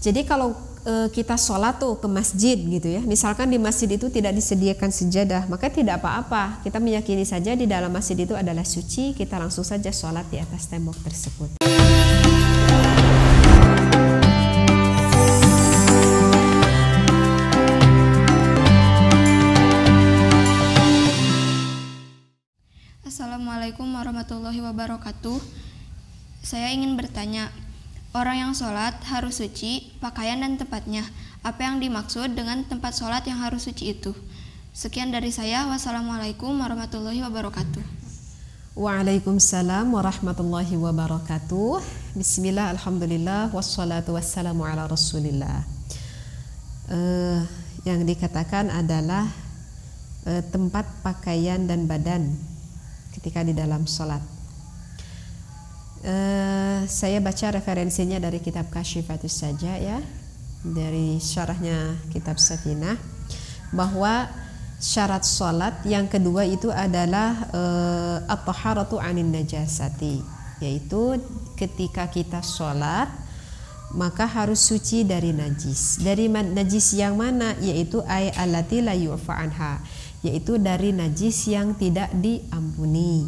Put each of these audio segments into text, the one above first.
Jadi kalau kita sholat tuh ke masjid gitu ya, misalkan di masjid itu tidak disediakan sejadah, maka tidak apa-apa, kita meyakini saja di dalam masjid itu adalah suci, kita langsung saja sholat di atas tembok tersebut. Assalamualaikum warahmatullahi wabarakatuh. Saya ingin bertanya, orang yang sholat harus suci, pakaian dan tempatnya. Apa yang dimaksud dengan tempat sholat yang harus suci itu? Sekian dari saya. Wassalamualaikum warahmatullahi wabarakatuh. Waalaikumsalam warahmatullahi wabarakatuh. Bismillah, alhamdulillah, wassalatu wassalamu ala rasulillah. Yang dikatakan adalah tempat pakaian dan badan ketika di dalam sholat. Saya baca referensinya dari kitab Kasyifatus saja ya, dari syarahnya kitab Safinah, bahwa syarat sholat yang kedua itu adalah at-taharatu anin najasati, yaitu ketika kita sholat maka harus suci dari najis. Dari najis yang mana? Yaitu ay allati la yu'fa anha, yaitu dari najis yang tidak diampuni.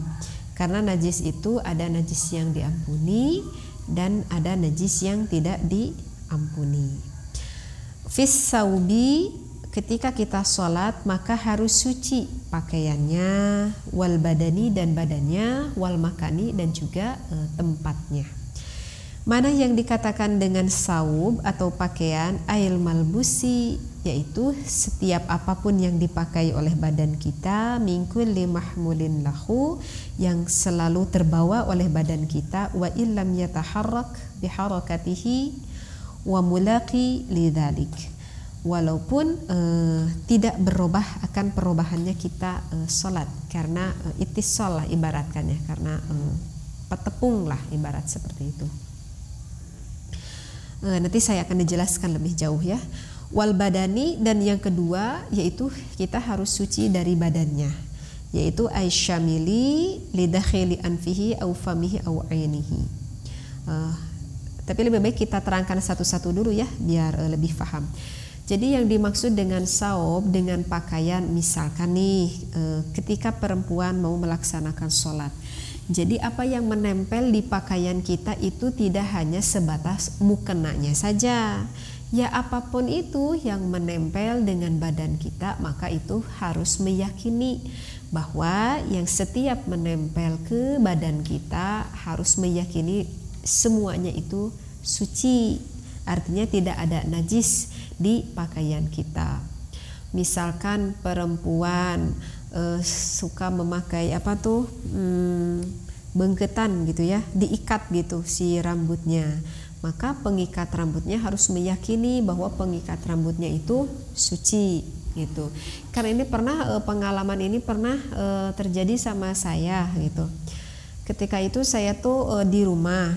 Karena najis itu ada najis yang diampuni dan ada najis yang tidak diampuni. Fis saubi, ketika kita sholat maka harus suci pakaiannya, wal badani dan badannya, wal makani dan juga tempatnya. Mana yang dikatakan dengan saub atau pakaian? Ail malbusi, yaitu setiap apapun yang dipakai oleh badan kita, mingkul limahmulin lahu, yang selalu terbawa oleh badan kita, wa illam yataharrak biharakatihi wa mulaqi lidzalik, walaupun tidak berubah akan perubahannya kita sholat, karena ittisal lah ibaratkannya, karena petepung lah ibarat seperti itu. Nanti saya akan dijelaskan lebih jauh ya. Wal badani, dan yang kedua yaitu kita harus suci dari badannya, yaitu aisyamili lidakhili anfihi au famihi au ainihi. Tapi lebih baik kita terangkan satu-satu dulu ya biar lebih paham. Jadi yang dimaksud dengan saub, dengan pakaian, misalkan nih ketika perempuan mau melaksanakan sholat, jadi apa yang menempel di pakaian kita itu tidak hanya sebatas mukenanya saja. Ya apapun itu yang menempel dengan badan kita, maka itu harus meyakini bahwa yang setiap menempel ke badan kita harus meyakini semuanya itu suci. Artinya tidak ada najis di pakaian kita. Misalkan perempuan suka memakai bengketan gitu ya, diikat gitu si rambutnya, maka pengikat rambutnya harus meyakini bahwa pengikat rambutnya itu suci gitu. Karena ini pengalaman ini pernah terjadi sama saya gitu. Ketika itu saya tuh di rumah,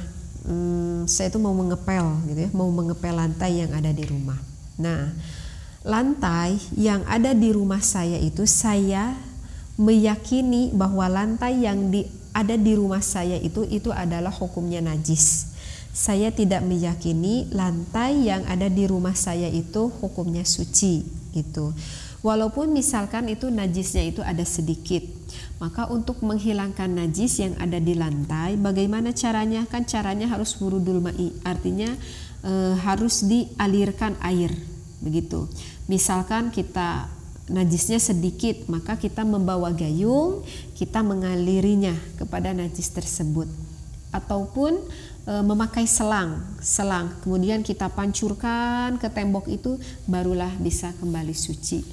saya tuh mau mengepel gitu ya, mau mengepel lantai yang ada di rumah. Nah, lantai yang ada di rumah saya itu, saya meyakini bahwa lantai yang ada di rumah saya itu adalah hukumnya najis. Saya tidak meyakini lantai yang ada di rumah saya itu hukumnya suci gitu. Walaupun misalkan itu najisnya itu ada sedikit, maka untuk menghilangkan najis yang ada di lantai, bagaimana caranya? Kan caranya harus wurudul ma'i, artinya harus dialirkan air begitu. Misalkan kita najisnya sedikit, maka kita membawa gayung, kita mengalirinya kepada najis tersebut, ataupun memakai selang, kemudian kita pancurkan ke tembok itu, barulah bisa kembali suci.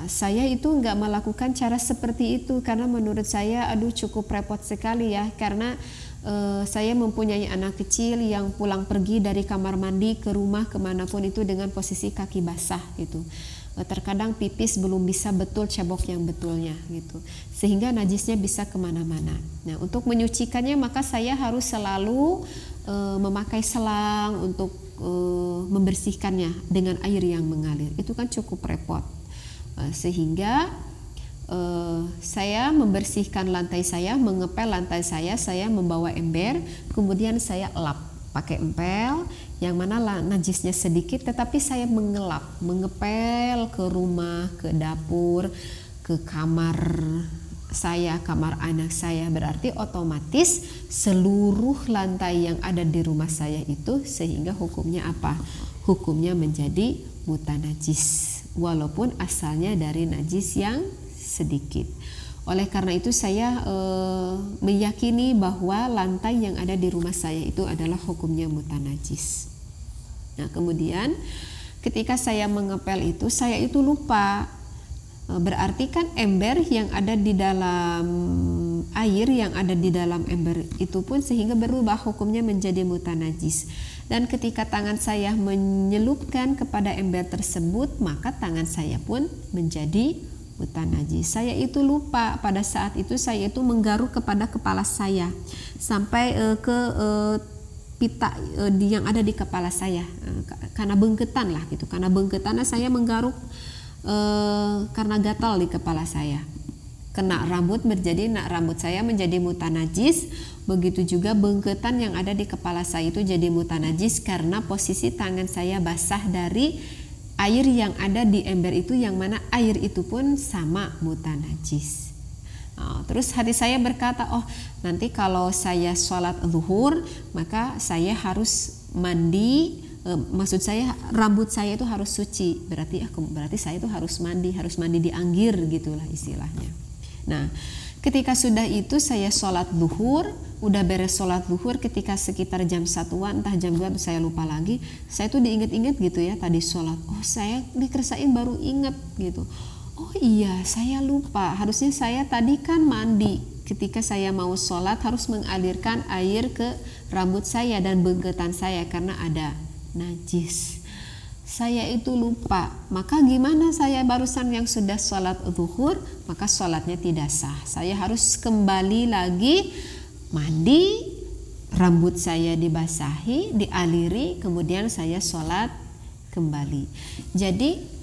Saya itu nggak melakukan cara seperti itu karena menurut saya cukup repot sekali ya, karena saya mempunyai anak kecil yang pulang pergi dari kamar mandi ke rumah kemanapun itu dengan posisi kaki basah gitu. Terkadang pipis belum bisa betul cebok yang betulnya gitu, sehingga najisnya bisa kemana-mana. Nah, untuk menyucikannya maka saya harus selalu memakai selang untuk membersihkannya dengan air yang mengalir. Itu kan cukup repot, sehingga saya membersihkan lantai saya, mengepel lantai saya membawa ember, kemudian saya lap pakai empel, yang mana najisnya sedikit, tetapi saya mengepel ke rumah, ke dapur, ke kamar saya, kamar anak saya, berarti otomatis seluruh lantai yang ada di rumah saya itu, sehingga hukumnya apa? Hukumnya menjadi mutanajis, walaupun asalnya dari najis yang sedikit. Oleh karena itu saya meyakini bahwa lantai yang ada di rumah saya itu adalah hukumnya mutanajis. Nah, kemudian ketika saya mengepel itu, saya itu lupa. Berarti kan ember yang ada di dalam air yang ada di dalam ember itu pun sehingga berubah hukumnya menjadi mutanajis. Dan ketika tangan saya menyelupkan kepada ember tersebut, maka tangan saya pun menjadi mutanajis. Saya itu lupa, pada saat itu saya itu menggaruk kepada kepala saya sampai ke pita yang ada di kepala saya, karena bengketan lah gitu, karena bengketan saya menggaruk karena gatal di kepala saya. Kena rambut rambut saya menjadi mutanajis. Begitu juga bengketan yang ada di kepala saya itu jadi mutanajis karena posisi tangan saya basah dari air yang ada di ember itu, yang mana air itu pun sama mutanajis. Terus hati saya berkata, oh nanti kalau saya sholat zuhur maka saya harus mandi, maksud saya rambut saya itu harus suci, berarti saya itu harus mandi di anggir gitulah istilahnya. Nah, ketika sudah itu saya sholat zuhur, udah beres sholat zuhur ketika sekitar jam 1-an, entah jam 2 saya lupa lagi, saya tuh diinget-inget gitu ya, tadi sholat, oh saya dikersain baru inget gitu, oh iya saya lupa, harusnya saya tadi kan mandi, ketika saya mau sholat harus mengalirkan air ke rambut saya dan bengketan saya karena ada najis. Saya itu lupa, maka gimana saya barusan yang sudah sholat zuhur, maka sholatnya tidak sah. Saya harus kembali lagi mandi, rambut saya dibasahi, dialiri, kemudian saya sholat kembali. Jadi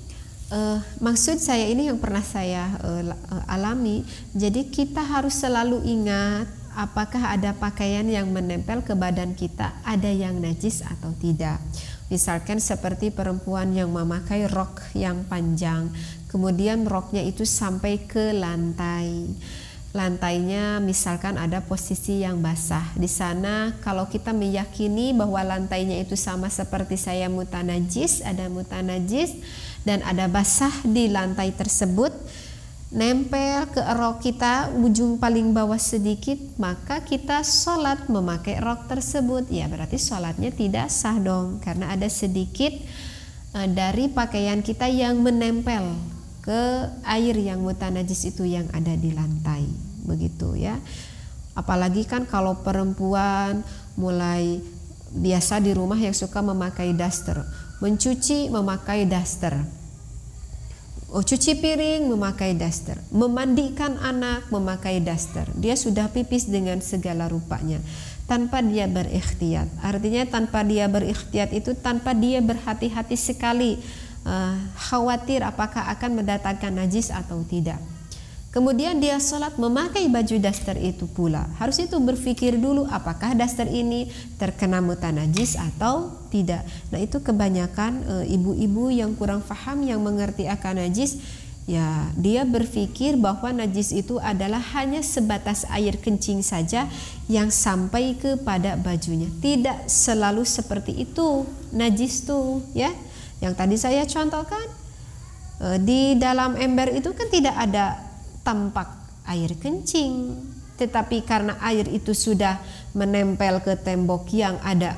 maksud saya ini yang pernah saya alami, jadi kita harus selalu ingat apakah ada pakaian yang menempel ke badan kita, ada yang najis atau tidak. Misalkan seperti perempuan yang memakai rok yang panjang, kemudian roknya itu sampai ke lantai. Lantainya misalkan ada posisi yang basah. Di sana kalau kita meyakini bahwa lantainya itu sama seperti saya mutanajis, ada mutanajis dan ada basah di lantai tersebut, nempel ke rok kita ujung paling bawah sedikit, maka kita sholat memakai rok tersebut, ya berarti sholatnya tidak sah dong, karena ada sedikit dari pakaian kita yang menempel ke air yang mutanajis itu yang ada di lantai, begitu ya. Apalagi kan kalau perempuan mulai biasa di rumah yang suka memakai daster, mencuci memakai daster, cuci piring memakai daster, memandikan anak memakai daster, dia sudah pipis dengan segala rupanya tanpa dia berikhtiat. Artinya tanpa dia berikhtiat itu tanpa dia berhati-hati sekali, khawatir apakah akan mendatangkan najis atau tidak. Kemudian dia sholat memakai baju daster itu pula, harus itu berpikir dulu apakah daster ini terkena mutanajis atau tidak. Nah itu kebanyakan ibu-ibu yang kurang paham, yang mengerti akan najis, ya dia berpikir bahwa najis itu adalah hanya sebatas air kencing saja yang sampai kepada bajunya. Tidak selalu seperti itu najis tuh ya. Yang tadi saya contohkan, di dalam ember itu kan tidak ada tampak air kencing, tetapi karena air itu sudah menempel ke tembok yang ada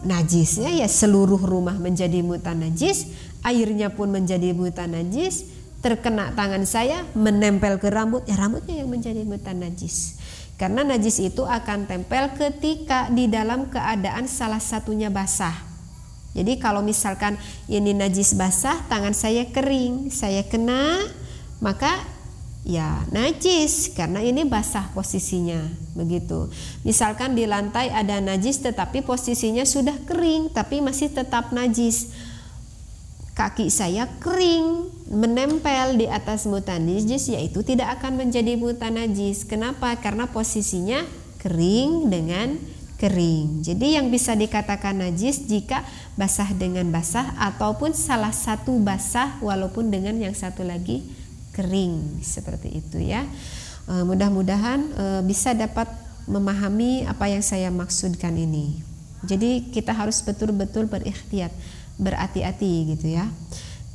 najisnya, ya seluruh rumah menjadi mutanajis, airnya pun menjadi mutanajis, terkena tangan saya menempel ke rambut, ya rambutnya yang menjadi mutanajis. Karena najis itu akan tempel ketika di dalam keadaan salah satunya basah. Jadi kalau misalkan ini najis basah, tangan saya kering, saya kena, maka ya najis karena ini basah posisinya, begitu. Misalkan di lantai ada najis tetapi posisinya sudah kering tapi masih tetap najis. Kaki saya kering menempel di atas mutanajis, yaitu tidak akan menjadi mutanajis. Kenapa? Karena posisinya kering dengan kering. Jadi yang bisa dikatakan najis jika basah dengan basah ataupun salah satu basah walaupun dengan yang satu lagi kering, seperti itu ya. Mudah-mudahan bisa dapat memahami apa yang saya maksudkan ini. Jadi kita harus betul-betul berikhtiyat, berhati-hati gitu ya.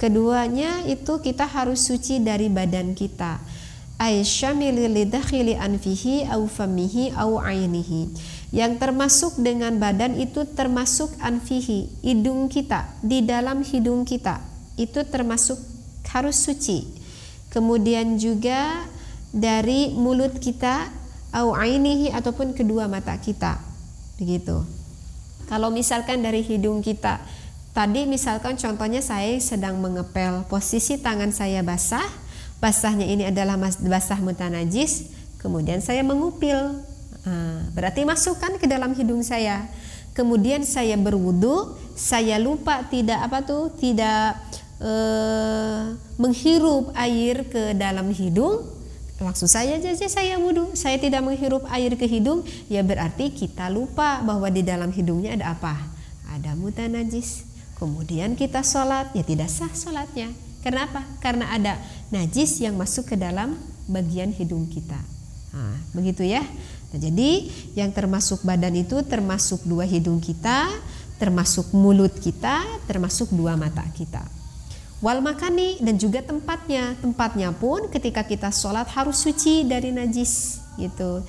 Keduanya itu kita harus suci dari badan kita. Aisyamili lidakhili anfihi au famihi au ainihi. Yang termasuk dengan badan itu termasuk anfihi, hidung kita, di dalam hidung kita itu termasuk harus suci. Kemudian juga dari mulut kita au ainihi ataupun kedua mata kita. Begitu. Kalau misalkan dari hidung kita, tadi misalkan contohnya saya sedang mengepel, posisi tangan saya basah, basahnya ini adalah basah mutanajis, kemudian saya mengupil, berarti masukkan ke dalam hidung saya. Kemudian saya berwudu, saya lupa tidak menghirup air ke dalam hidung, langsung saja saya wudu, saya tidak menghirup air ke hidung, ya berarti kita lupa bahwa di dalam hidungnya ada apa? Ada mutanajis. Kemudian kita sholat, ya tidak sah sholatnya. Kenapa? Karena ada najis yang masuk ke dalam bagian hidung kita. Begitu ya. Nah, jadi yang termasuk badan itu termasuk dua hidung kita, termasuk mulut kita, termasuk dua mata kita. Wal makani, dan juga tempatnya. Tempatnya pun ketika kita sholat harus suci dari najis gitu.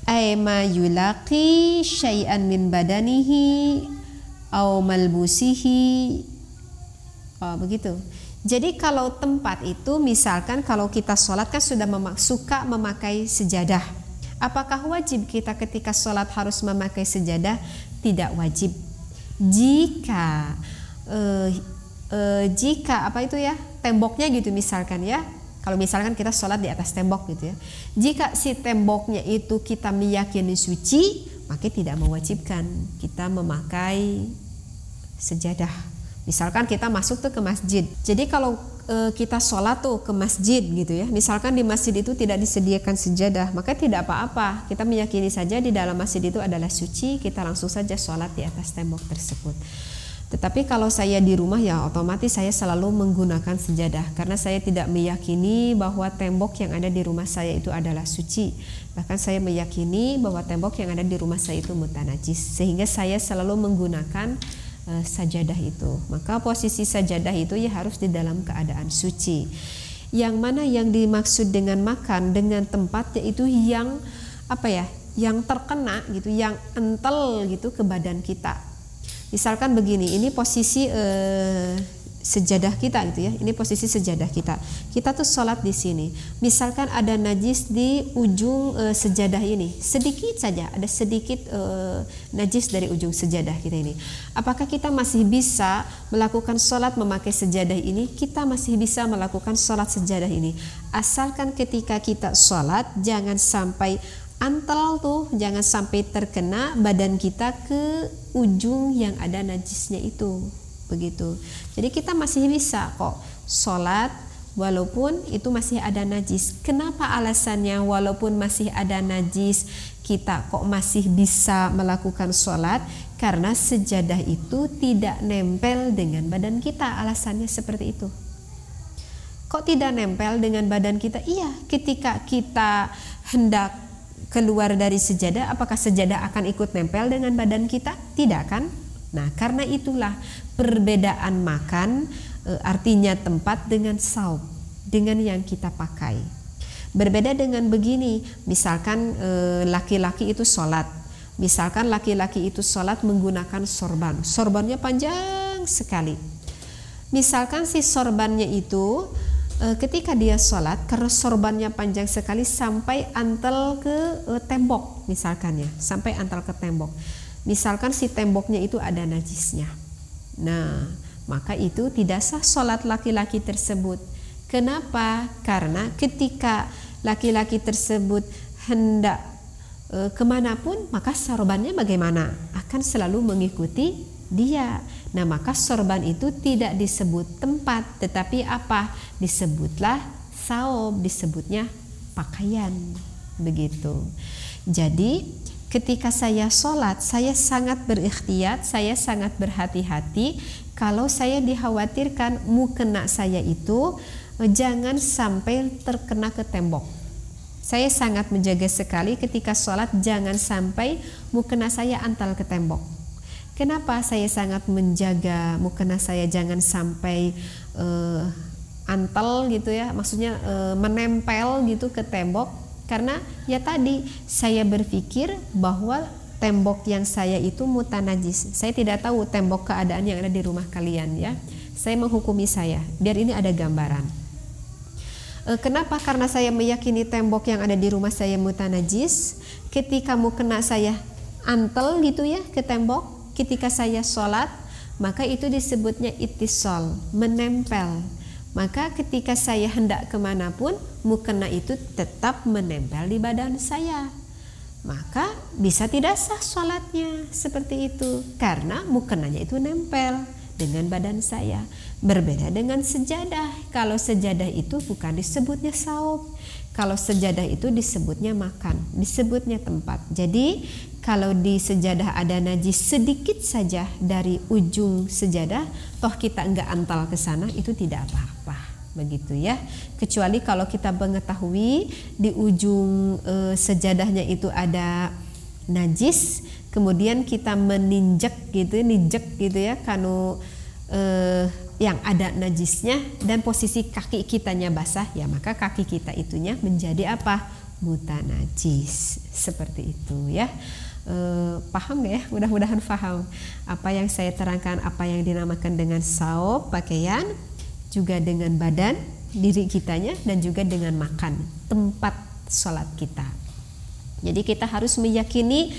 Aima yulaqi syai'an min badanihi au malbusihi. Begitu. Jadi kalau tempat itu misalkan kalau kita sholat kan sudah suka memakai sejadah. Apakah wajib kita ketika sholat harus memakai sejadah? Tidak wajib. Jika apa itu ya, temboknya gitu misalkan ya, kalau misalkan kita sholat di atas tembok gitu ya, jika si temboknya itu kita meyakini suci, maka tidak mewajibkan kita memakai sejadah. Misalkan kita masuk tuh ke masjid, jadi kalau kita sholat tuh ke masjid gitu ya, misalkan di masjid itu tidak disediakan sejadah, maka tidak apa-apa, kita meyakini saja di dalam masjid itu adalah suci, kita langsung saja sholat di atas tembok tersebut. Tetapi kalau saya di rumah ya otomatis saya selalu menggunakan sejadah karena saya tidak meyakini bahwa tembok yang ada di rumah saya itu adalah suci. Bahkan saya meyakini bahwa tembok yang ada di rumah saya itu mutanajis, sehingga saya selalu menggunakan sajadah itu. Maka posisi sajadah itu ya harus di dalam keadaan suci. Yang mana yang dimaksud dengan makan dengan tempat yaitu yang yang terkena gitu, yang entel gitu ke badan kita. Misalkan begini, ini posisi sejadah kita gitu ya. Ini posisi sejadah kita. Kita tuh sholat di sini. Misalkan ada najis di ujung sejadah ini, sedikit saja, ada sedikit najis dari ujung sejadah kita ini. Apakah kita masih bisa melakukan sholat memakai sejadah ini? Kita masih bisa melakukan sholat sejadah ini. Asalkan ketika kita sholat jangan sampai antel tuh, jangan sampai terkena badan kita ke ujung yang ada najisnya itu, begitu. Jadi kita masih bisa kok sholat walaupun itu masih ada najis. Kenapa alasannya walaupun masih ada najis kita kok masih bisa melakukan sholat? Karena sejadah itu tidak nempel dengan badan kita, alasannya seperti itu. Kok tidak nempel dengan badan kita? Iya, ketika kita hendak keluar dari sejadah, apakah sejadah akan ikut nempel dengan badan kita? Tidak kan? Nah, karena itulah perbedaan makan artinya tempat dengan saub, dengan yang kita pakai. Berbeda dengan begini, misalkan laki-laki itu sholat. Misalkan laki-laki itu sholat menggunakan sorban. Sorbannya panjang sekali. Misalkan si sorbannya itu ketika dia sholat, karena sorbannya panjang sekali sampai antel ke tembok misalkan ya, sampai antel ke tembok. Misalkan si temboknya itu ada najisnya. Nah, maka itu tidak sah sholat laki-laki tersebut. Kenapa? Karena ketika laki-laki tersebut hendak kemanapun, maka sorbannya bagaimana? Akan selalu mengikuti dia. Nah, maka sorban itu tidak disebut tempat, tetapi apa? Disebutlah saub, disebutnya pakaian, begitu. Jadi ketika saya sholat, saya sangat berikhtiar, saya sangat berhati-hati kalau saya dikhawatirkan mukena saya itu jangan sampai terkena ke tembok. Saya sangat menjaga sekali ketika sholat jangan sampai mukena saya antal ke tembok. Kenapa saya sangat menjaga mukena saya jangan sampai antal gitu ya, maksudnya menempel gitu ke tembok? Karena ya tadi saya berpikir bahwa tembok yang saya itu mutanajis. Saya tidak tahu tembok keadaan yang ada di rumah kalian ya. Saya menghukumi saya, biar ini ada gambaran. Kenapa? Karena saya meyakini tembok yang ada di rumah saya mutanajis. Ketika mukena saya antel gitu ya ke tembok, ketika saya sholat, maka itu disebutnya ittisal, menempel. Maka ketika saya hendak kemanapun, mukena itu tetap menempel di badan saya. Maka bisa tidak sah sholatnya seperti itu. Karena mukenanya itu nempel dengan badan saya. Berbeda dengan sejadah. Kalau sejadah itu bukan disebutnya saub. Kalau sejadah itu disebutnya makan, disebutnya tempat. Jadi kalau di sejadah ada najis sedikit saja dari ujung sejadah, toh kita enggak antal ke sana, itu tidak apa-apa, begitu ya. Kecuali kalau kita mengetahui di ujung sejadahnya itu ada najis, kemudian kita meninjek gitu ya, kanu yang ada najisnya dan posisi kaki kitanya basah, ya maka kaki kita itunya menjadi apa? Mutanajis, seperti itu ya. Paham gak ya? Mudah-mudahan paham apa yang saya terangkan, apa yang dinamakan dengan saub pakaian, juga dengan badan diri kitanya, dan juga dengan makan tempat sholat kita. Jadi kita harus meyakini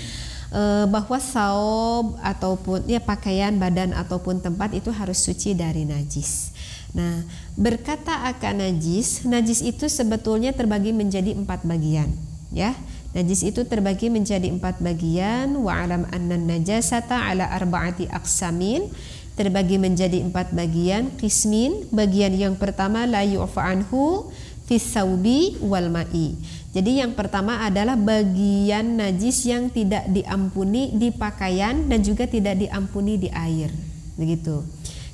bahwa saub ataupun ya pakaian, badan ataupun tempat itu harus suci dari najis. Nah, berkata akan najis, najis itu sebetulnya terbagi menjadi 4 bagian ya. Najis itu terbagi menjadi 4 bagian. Wa alam anna najasata ala arba'ati aqsamin, terbagi menjadi 4 bagian. Qismin, bagian yang pertama la yu'fa anhu fis saubi wal ma'i. Jadi yang pertama adalah bagian najis yang tidak diampuni di pakaian dan juga tidak diampuni di air, begitu.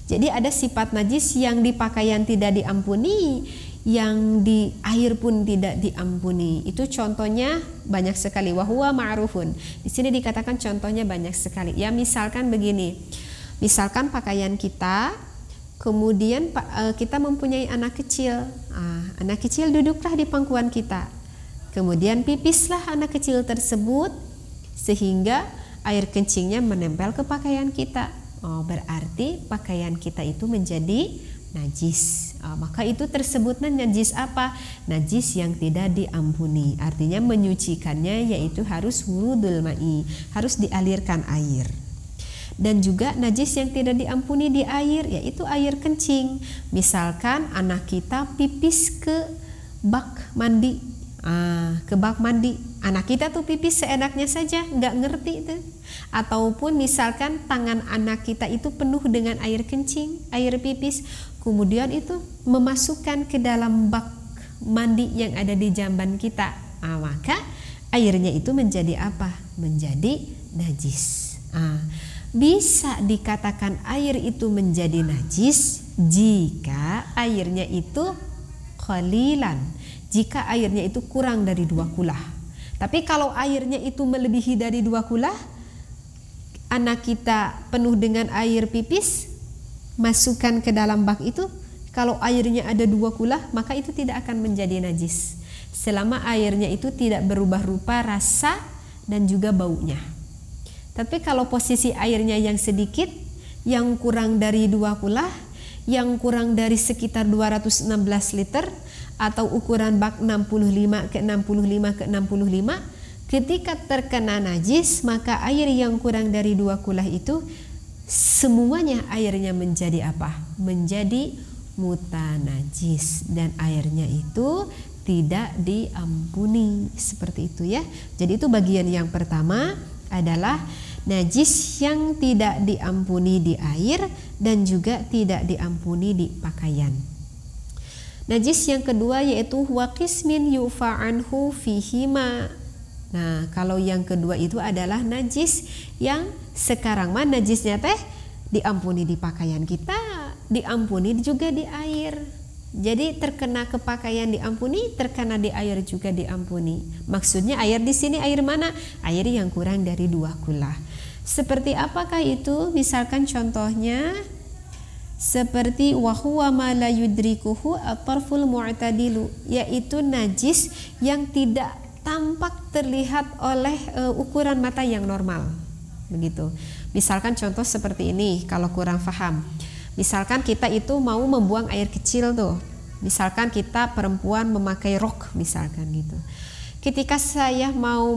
Jadi ada sifat najis yang di pakaian tidak diampuni, yang di air pun tidak diampuni. Itu contohnya banyak sekali. Wahuwa ma'rufun. Di sini dikatakan contohnya banyak sekali. Ya misalkan begini. Misalkan pakaian kita, kemudian kita mempunyai anak kecil. Anak kecil duduklah di pangkuan kita. Kemudian pipislah anak kecil tersebut sehingga air kencingnya menempel ke pakaian kita. Berarti pakaian kita itu menjadi najis. Maka itu tersebutnya najis apa? Najis yang tidak diampuni. Artinya menyucikannya yaitu harus wurudul ma'i, harus dialirkan air. Dan juga najis yang tidak diampuni di air yaitu air kencing. Misalkan anak kita pipis ke bak mandi, ke bak mandi, anak kita tuh pipis seenaknya saja, nggak ngerti itu. Ataupun misalkan tangan anak kita itu penuh dengan air kencing, air pipis, kemudian itu memasukkan ke dalam bak mandi yang ada di jamban kita, maka airnya itu menjadi apa? Menjadi najis. Bisa dikatakan air itu menjadi najis jika airnya itu qalilan, jika airnya itu kurang dari 2 kulah. Tapi kalau airnya itu melebihi dari 2 kulah, anak kita penuh dengan air pipis, masukkan ke dalam bak itu, kalau airnya ada 2 kulah, maka itu tidak akan menjadi najis selama airnya itu tidak berubah rupa, rasa, dan juga baunya. Tapi kalau posisi airnya yang sedikit, yang kurang dari 2 kulah, yang kurang dari sekitar 216 liter, atau ukuran bak 65 ke 65 ke 65, ketika terkena najis, maka air yang kurang dari 2 kulah itu semuanya airnya menjadi apa? Menjadi mutanajis, dan airnya itu tidak diampuni, seperti itu ya. Jadi itu bagian yang pertama adalah najis yang tidak diampuni di air dan juga tidak diampuni di pakaian. Najis yang kedua yaitu waqismin yufa anhu fihima. Nah, kalau yang kedua itu adalah najis yang sekarang mah najisnya teh diampuni di pakaian kita, diampuni juga di air. Jadi terkena ke pakaian diampuni, terkena di air juga diampuni. Maksudnya air di sini air mana? Air yang kurang dari 2 kula. Seperti apakah itu? Misalkan contohnya seperti wahuwa ma la yudrikuhu at-tarful mu'tadilu, yaitu najis yang tidak tampak terlihat oleh ukuran mata yang normal. Begitu. Misalkan contoh seperti ini kalau kurang paham. Misalkan kita itu mau membuang air kecil tuh. Misalkan kita perempuan memakai rok misalkan gitu. Ketika saya mau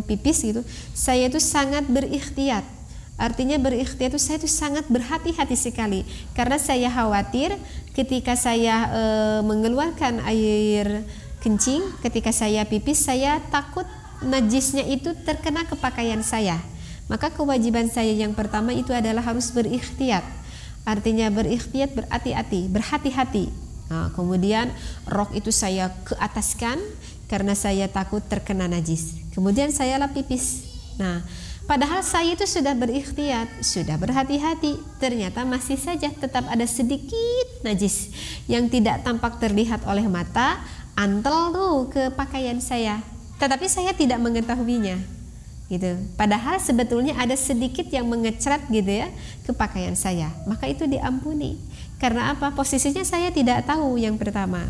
pipis gitu, saya itu sangat berikhtiyat. Artinya berikhtiyat itu saya itu sangat berhati-hati sekali karena saya khawatir ketika saya mengeluarkan air kencing, ketika saya pipis, saya takut najisnya itu terkena ke pakaian saya. Maka kewajiban saya yang pertama itu adalah harus berikhtiyat. Artinya berikhtiyat berhati-hati. Nah, kemudian rok itu saya ke ataskan karena saya takut terkena najis. Kemudian saya lah pipis. Nah, padahal saya itu sudah berikhtiyat, sudah berhati-hati, ternyata masih saja tetap ada sedikit najis yang tidak tampak terlihat oleh mata, antel tuh ke pakaian saya, tetapi saya tidak mengetahuinya gitu. Padahal sebetulnya ada sedikit yang mengecret gitu ya ke pakaian saya, maka itu diampuni. Karena apa? Posisinya saya tidak tahu yang pertama,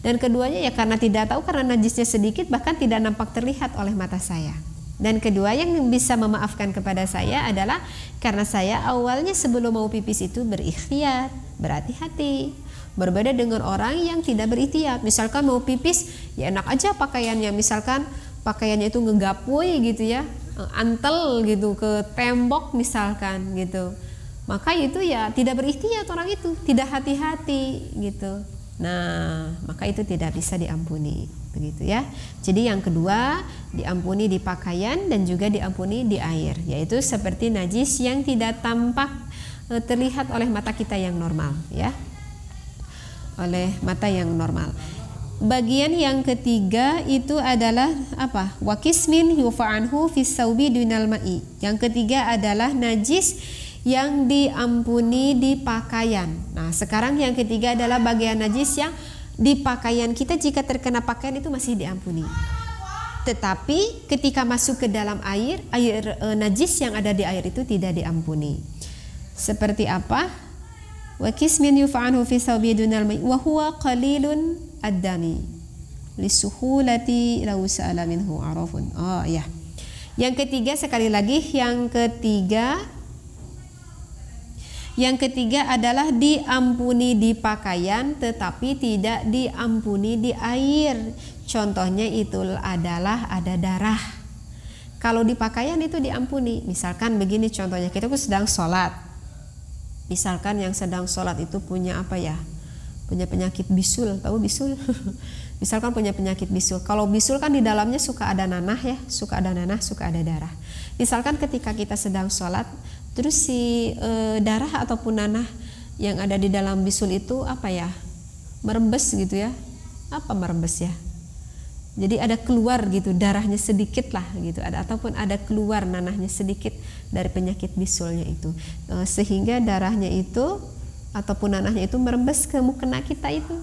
dan keduanya ya karena tidak tahu, karena najisnya sedikit bahkan tidak nampak terlihat oleh mata saya. Dan kedua yang bisa memaafkan kepada saya adalah karena saya awalnya sebelum mau pipis itu berikhtiyat, berhati-hati. Berbeda dengan orang yang tidak berikhtiyat. Misalkan mau pipis, ya enak aja pakaiannya. Misalkan pakaiannya itu ngegapuy gitu ya, antel gitu ke tembok misalkan gitu. Maka itu ya tidak berikhtiyat orang itu, tidak hati-hati gitu. Nah, maka itu tidak bisa diampuni. Begitu ya. Jadi yang kedua diampuni di pakaian dan juga diampuni di air, yaitu seperti najis yang tidak tampak terlihat oleh mata kita yang normal ya. Oleh mata yang normal. Bagian yang ketiga itu adalah apa? Wa qismin yufa'anhu fis saubi dunal ma'i. Yang ketiga adalah najis yang diampuni di pakaian. Nah, sekarang yang ketiga adalah bagian najis yang di pakaian kita, jika terkena pakaian itu masih diampuni. Tetapi ketika masuk ke dalam air najis yang ada di air itu tidak diampuni. Seperti apa? Wa qismin yufa'anhu fi thawbi dunal ma'i wa huwa qalilun ad-dami lisuhulati law sa'ala minhu arafun. Oh ya. Yang ketiga sekali lagi, yang ketiga adalah diampuni di pakaian tetapi tidak diampuni di air. Contohnya itu adalah ada darah. Kalau di pakaian itu diampuni. Misalkan begini contohnya, kita sedang sholat. Misalkan yang sedang sholat itu punya apa ya? Punya penyakit bisul, tahu bisul? Misalkan punya penyakit bisul. Kalau bisul kan di dalamnya suka ada nanah ya, suka ada darah. Misalkan ketika kita sedang sholat, terus si darah ataupun nanah yang ada di dalam bisul itu apa ya? Merembes gitu ya. Apa merembes ya? Jadi ada keluar gitu, darahnya sedikit lah gitu, ataupun ada keluar nanahnya sedikit dari penyakit bisulnya itu, sehingga darahnya itu ataupun nanahnya itu merembes ke mukena kita itu,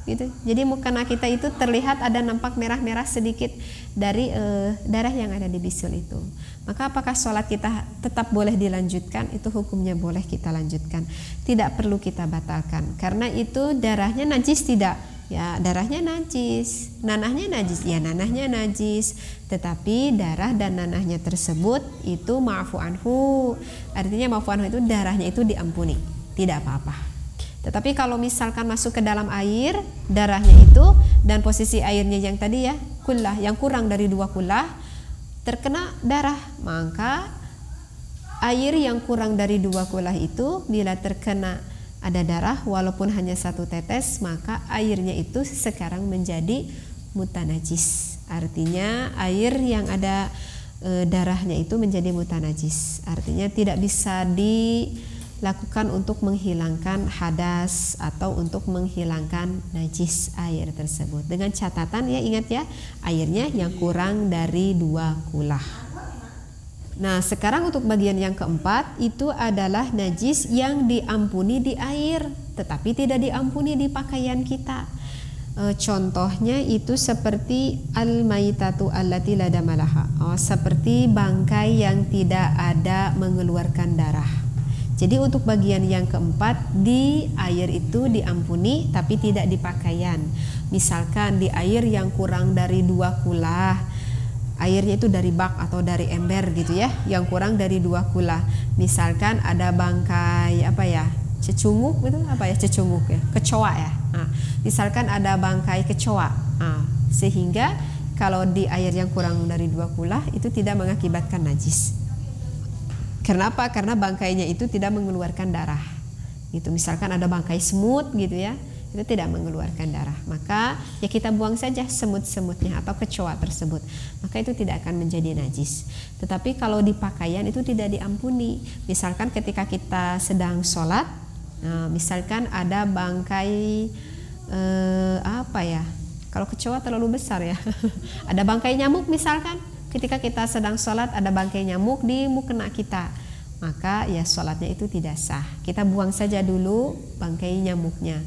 gitu. Jadi mukena kita itu terlihat ada nampak merah-merah sedikit dari darah yang ada di bisul itu. Maka apakah sholat kita tetap boleh dilanjutkan? Itu hukumnya boleh kita lanjutkan, tidak perlu kita batalkan, karena itu darahnya najis tidak? Ya, darahnya najis, nanahnya najis, ya nanahnya najis, tetapi darah dan nanahnya tersebut itu ma'fu anhu. Artinya ma'fu anhu itu darahnya itu diampuni, tidak apa-apa. Tetapi kalau misalkan masuk ke dalam air, darahnya itu dan posisi airnya yang tadi ya, kullah, yang kurang dari 2 kullah terkena darah, maka air yang kurang dari 2 kullah itu bila terkena ada darah walaupun hanya 1 tetes, maka airnya itu sekarang menjadi mutanajis. Artinya air yang ada darahnya itu menjadi mutanajis. Artinya tidak bisa lakukan untuk menghilangkan hadas atau untuk menghilangkan najis air tersebut. Dengan catatan ya, ingat ya, airnya yang kurang dari 2 kulah. Nah, sekarang untuk bagian yang keempat itu adalah najis yang diampuni di air tetapi tidak diampuni di pakaian kita. Contohnya itu seperti al-maitatu allati la damalaha. Seperti bangkai yang tidak ada mengeluarkan darah. Jadi untuk bagian yang keempat, di air itu diampuni tapi tidak di pakaian. Misalkan di air yang kurang dari 2 kulah, airnya itu dari bak atau dari ember gitu ya, yang kurang dari 2 kulah. Misalkan ada bangkai cecunguk itu cecunguk ya, kecoa ya. Nah, misalkan ada bangkai kecoa, sehingga kalau di air yang kurang dari 2 kulah itu tidak mengakibatkan najis. Kenapa? Karena bangkainya itu tidak mengeluarkan darah. Gitu. Misalkan ada bangkai semut gitu ya, itu tidak mengeluarkan darah. Maka ya kita buang saja semut-semutnya atau kecoa tersebut. Maka itu tidak akan menjadi najis. Tetapi kalau di pakaian itu tidak diampuni. Misalkan ketika kita sedang sholat, misalkan ada bangkai kalau kecoa terlalu besar ya. Ada bangkai nyamuk misalkan. Ketika kita sedang sholat ada bangkai nyamuk di mukena kita, maka ya sholatnya itu tidak sah. Kita buang saja dulu bangkai nyamuknya.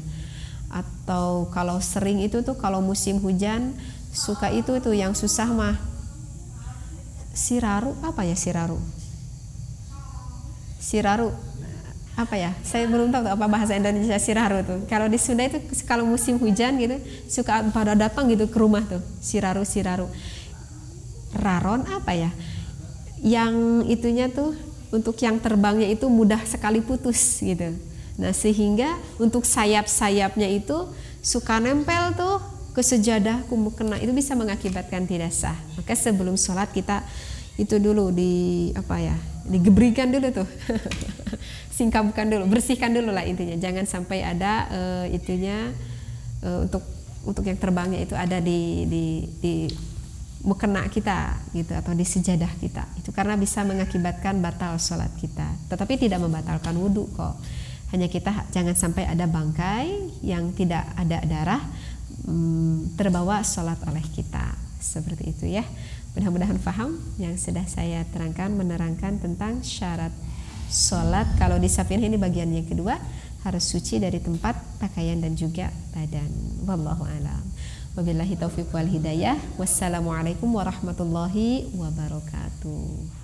Atau kalau sering itu tuh kalau musim hujan suka itu yang susah mah siraru, siraru saya belum tahu apa bahasa Indonesia siraru tuh. Kalau di Sunda itu kalau musim hujan gitu suka pada datang gitu ke rumah tuh siraru raron yang itunya tuh untuk yang terbangnya itu mudah sekali putus gitu. Nah, sehingga untuk sayap-sayapnya itu suka nempel tuh ke sejadah mukena, itu bisa mengakibatkan tidak sah. Maka sebelum sholat kita itu dulu digebrikan dulu tuh. Singkapkan dulu, bersihkan dulu lah intinya. Jangan sampai ada untuk yang terbangnya itu ada di mukena kita gitu atau di sejadah kita. Itu karena bisa mengakibatkan batal sholat kita. Tetapi tidak membatalkan wudhu kok. Hanya kita jangan sampai ada bangkai yang tidak ada darah terbawa sholat oleh kita. Seperti itu ya. Mudah-mudahan paham yang sudah saya menerangkan tentang syarat sholat. Kalau di Safinah ini bagian yang kedua, harus suci dari tempat, pakaian dan juga badan. Wallahu a'lam. Wabillahi taufiq wal hidayah. Wassalamualaikum warahmatullahi wabarakatuh.